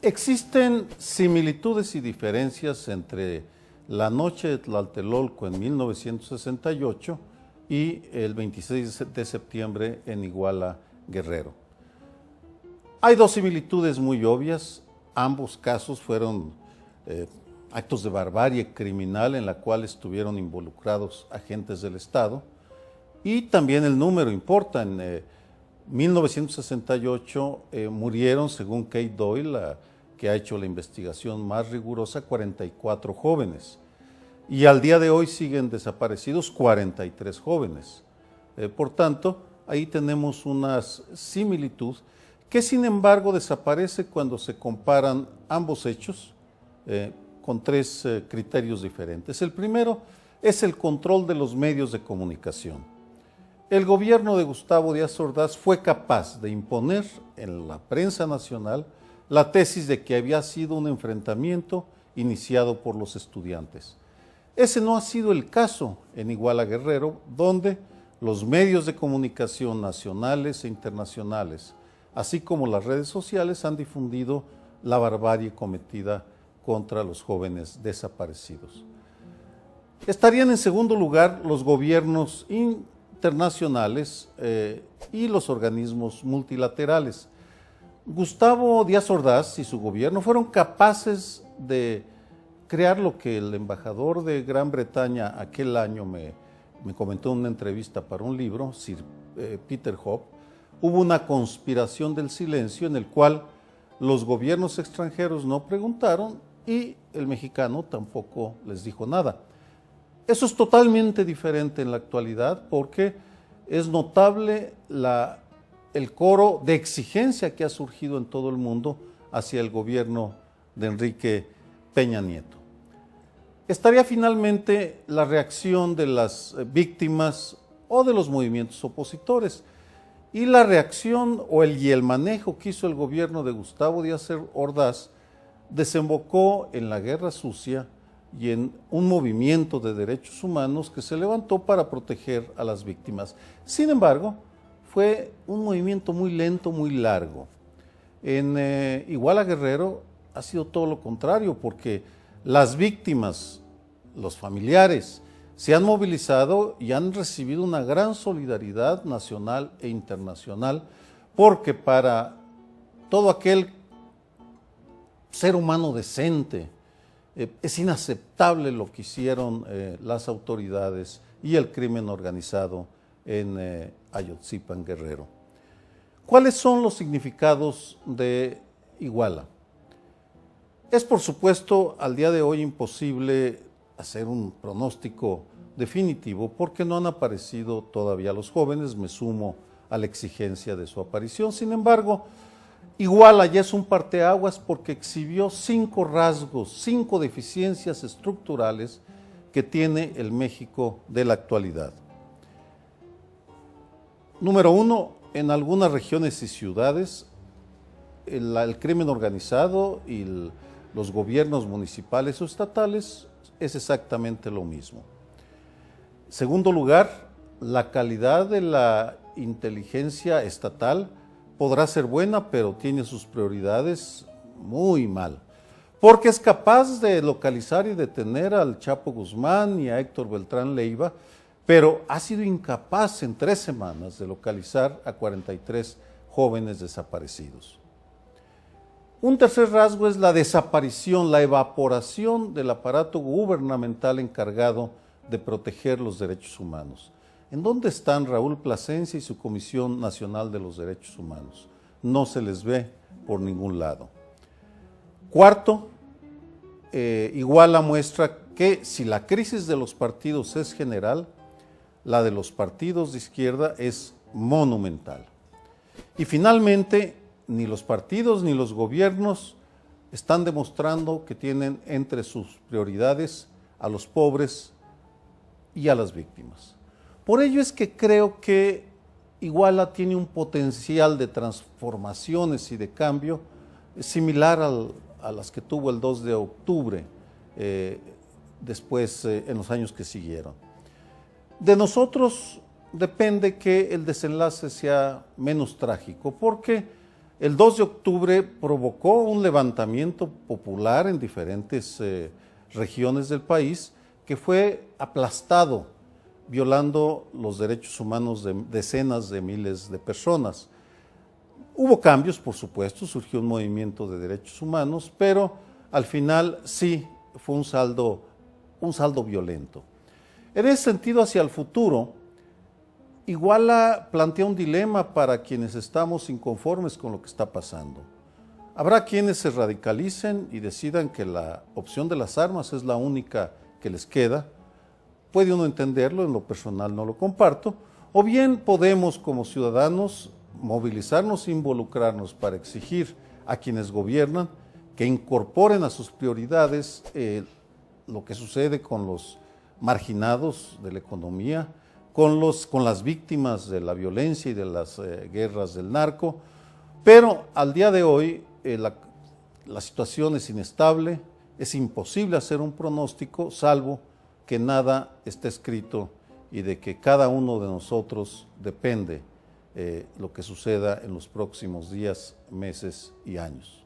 Existen similitudes y diferencias entre la noche de Tlatelolco en 1968 y el 26 de septiembre en Iguala, Guerrero. Hay dos similitudes muy obvias. Ambos casos fueron actos de barbarie criminal en la cual estuvieron involucrados agentes del Estado, y también el número importa. En 1968 murieron, según Kate Doyle, que ha hecho la investigación más rigurosa, 44 jóvenes. Y al día de hoy siguen desaparecidos 43 jóvenes. Por tanto, ahí tenemos una similitud que sin embargo desaparece cuando se comparan ambos hechos con tres criterios diferentes. El primero es el control de los medios de comunicación. El gobierno de Gustavo Díaz Ordaz fue capaz de imponer en la prensa nacional la tesis de que había sido un enfrentamiento iniciado por los estudiantes. Ese no ha sido el caso en Iguala, Guerrero, donde los medios de comunicación nacionales e internacionales, así como las redes sociales, han difundido la barbarie cometida contra los jóvenes desaparecidos. Estarían en segundo lugar los gobiernos internacionales y los organismos multilaterales. Gustavo Díaz Ordaz y su gobierno fueron capaces de crear lo que el embajador de Gran Bretaña aquel año me comentó en una entrevista para un libro, Sir Peter Hope. Hubo una conspiración del silencio en el cual los gobiernos extranjeros no preguntaron y el mexicano tampoco les dijo nada. Eso es totalmente diferente en la actualidad, porque es notable el coro de exigencia que ha surgido en todo el mundo hacia el gobierno de Enrique Peña Nieto. Estaría finalmente la reacción de las víctimas o de los movimientos opositores, y la reacción y el manejo que hizo el gobierno de Gustavo Díaz Ordaz desembocó en la guerra sucia y en un movimiento de derechos humanos que se levantó para proteger a las víctimas. Sin embargo, fue un movimiento muy lento, muy largo. En Iguala, Guerrero, ha sido todo lo contrario, porque las víctimas, los familiares, se han movilizado y han recibido una gran solidaridad nacional e internacional, porque para todo aquel ser humano decente es inaceptable lo que hicieron las autoridades y el crimen organizado en Ayotzipan, Guerrero. ¿Cuáles son los significados de Iguala? Es por supuesto al día de hoy imposible hacer un pronóstico definitivo, porque no han aparecido todavía los jóvenes. Me sumo a la exigencia de su aparición. Sin embargo, Iguala ya es un parteaguas, porque exhibió 5 rasgos, 5 deficiencias estructurales que tiene el México de la actualidad. Número 1, en algunas regiones y ciudades, el crimen organizado y los gobiernos municipales o estatales es exactamente lo mismo. Segundo lugar, la calidad de la inteligencia estatal podrá ser buena, pero tiene sus prioridades muy mal, porque es capaz de localizar y detener al Chapo Guzmán y a Héctor Beltrán Leiva, pero ha sido incapaz en 3 semanas de localizar a 43 jóvenes desaparecidos. Un tercer rasgo es la desaparición, la evaporación del aparato gubernamental encargado de proteger los derechos humanos. ¿En dónde están Raúl Plasencia y su Comisión Nacional de los Derechos Humanos? No se les ve por ningún lado. Cuarto, Iguala muestra que si la crisis de los partidos es general, la de los partidos de izquierda es monumental. Y finalmente, ni los partidos ni los gobiernos están demostrando que tienen entre sus prioridades a los pobres y a las víctimas. Por ello es que creo que Iguala tiene un potencial de transformaciones y de cambio similar a las que tuvo el 2 de octubre, después en los años que siguieron. De nosotros depende que el desenlace sea menos trágico, porque El 2 de octubre provocó un levantamiento popular en diferentes regiones del país que fue aplastado, violando los derechos humanos de decenas de miles de personas. Hubo cambios, por supuesto, surgió un movimiento de derechos humanos, pero al final sí fue un saldo violento. En ese sentido, hacia el futuro, Iguala plantea un dilema para quienes estamos inconformes con lo que está pasando. Habrá quienes se radicalicen y decidan que la opción de las armas es la única que les queda. Puede uno entenderlo, en lo personal no lo comparto, o bien podemos como ciudadanos movilizarnos e involucrarnos para exigir a quienes gobiernan que incorporen a sus prioridades lo que sucede con los marginados de la economía, con las víctimas de la violencia y de las guerras del narco, pero al día de hoy la situación es inestable, es imposible hacer un pronóstico, salvo que nada está escrito y de que cada uno de nosotros depende lo que suceda en los próximos días, meses y años.